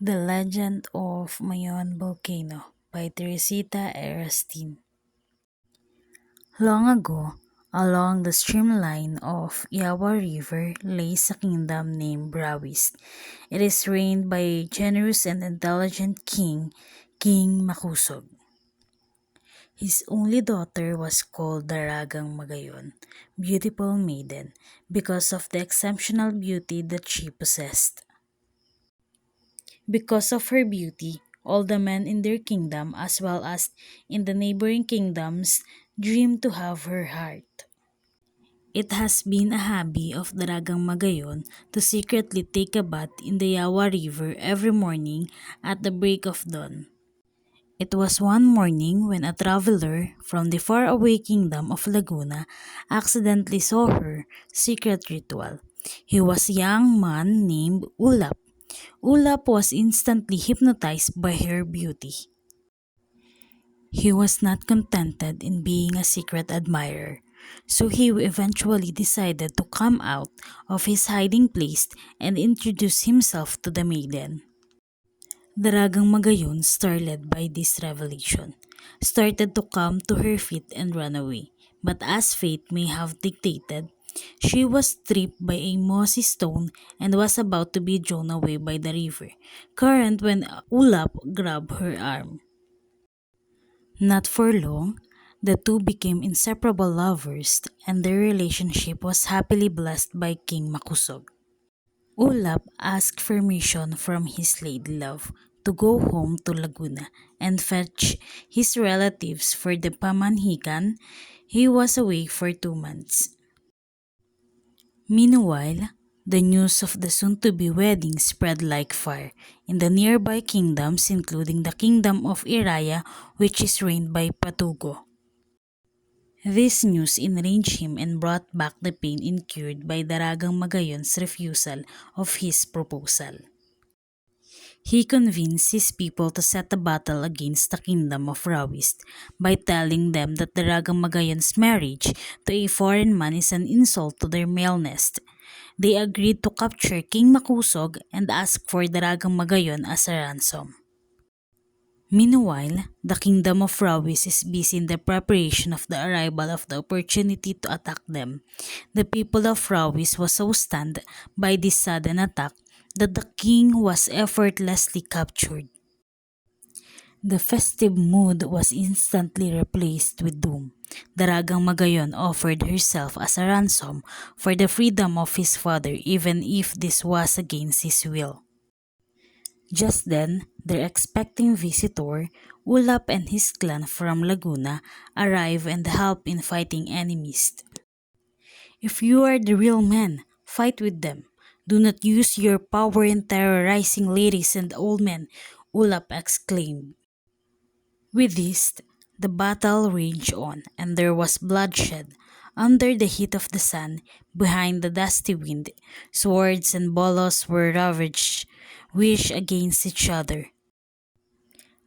The Legend of Mayon Volcano by Teresita Erastin. Long ago, along the streamline of Yawa River lays a kingdom named Brawist. It is reigned by a generous and intelligent king, King Makusog. His only daughter was called Daragang Magayon, beautiful maiden, because of the exceptional beauty that she possessed. Because of her beauty, all the men in their kingdom, as well as in the neighboring kingdoms, dreamed to have her heart. It has been a hobby of Daragang Magayon to secretly take a bath in the Yawa River every morning at the break of dawn. It was one morning when a traveler from the faraway kingdom of Laguna accidentally saw her secret ritual. He was a young man named Ulap. Ulap was instantly hypnotized by her beauty. He was not contented in being a secret admirer, so he eventually decided to come out of his hiding place and introduce himself to the maiden. Daragang Magayon, startled by this revelation, started to come to her feet and run away. But as fate may have dictated, she was tripped by a mossy stone and was about to be drawn away by the river current when Ulap grabbed her arm. Not for long, the two became inseparable lovers and their relationship was happily blessed by King Makusog. Ulap asked permission from his lady love to go home to Laguna and fetch his relatives for the pamanhikan. He was away for 2 months. Meanwhile, the news of the soon-to-be wedding spread like fire in the nearby kingdoms, including the kingdom of Iraya, which is reigned by Patugo. This news enraged him and brought back the pain incurred by Daragang Magayon's refusal of his proposal. He convinced his people to set a battle against the kingdom of Rawist by telling them that Daragang Magayon's marriage to a foreign man is an insult to their maleness. They agreed to capture King Makusog and ask for Daragang Magayon as a ransom. Meanwhile, the kingdom of Rawis is busy in the preparation of the arrival of the opportunity to attack them. The people of Rawis was so stunned by this sudden attack that the king was effortlessly captured. The festive mood was instantly replaced with doom. Daragang Magayon offered herself as a ransom for the freedom of his father even if this was against his will. Just then, their expecting visitor, Ulap and his clan from Laguna, arrive and help in fighting enemies. If you are the real men, fight with them. Do not use your power in terrorizing ladies and old men, Ulap exclaimed. With this, the battle raged on, and there was bloodshed. Under the heat of the sun, behind the dusty wind, swords and bolos were ravaged, wished against each other.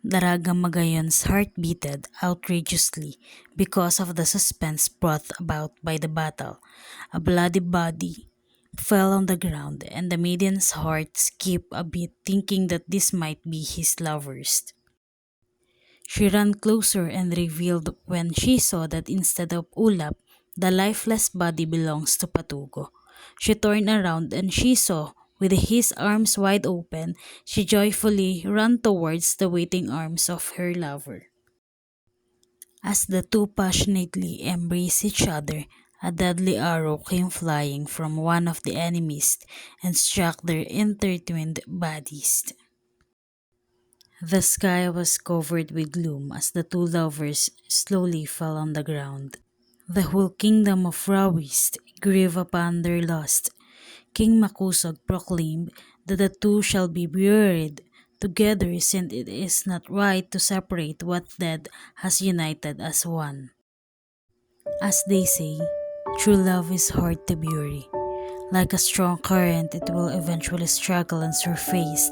Daraga Magayon's heart beated outrageously because of the suspense brought about by the battle. A bloody body fell on the ground, and the maiden's heart skipped a beat, thinking that this might be his lover's. She ran closer and revealed when she saw that instead of Ulap, the lifeless body belongs to Patugo. She turned around and she saw, with his arms wide open, she joyfully ran towards the waiting arms of her lover. As the two passionately embraced each other, a deadly arrow came flying from one of the enemies and struck their intertwined bodies. The sky was covered with gloom as the two lovers slowly fell on the ground. The whole kingdom of Rawist grieved upon their loss. King Makusog proclaimed that the two shall be buried together since it is not right to separate what dead has united as one. As they say, true love is hard to bury. Like a strong current, it will eventually struggle and surface.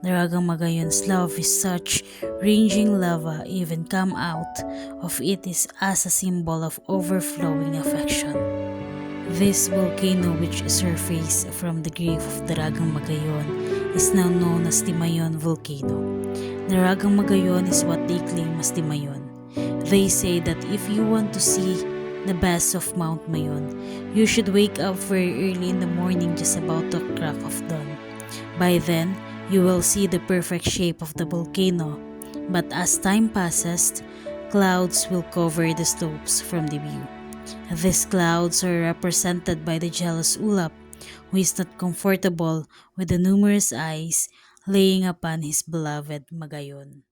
Daragang Magayon's love is such raging lava even come out of it is as a symbol of overflowing affection. This volcano, which surfaced from the grave of Daragang Magayon, is now known as Timayon volcano. Daragang Magayon is what they claim as Timayon. They say that if you want to see the best of Mount Mayon, you should wake up very early in the morning, just about the crack of dawn. By then, you will see the perfect shape of the volcano, but as time passes, clouds will cover the slopes from the view. These clouds are represented by the jealous Ulap, who is not comfortable with the numerous eyes laying upon his beloved Magayon.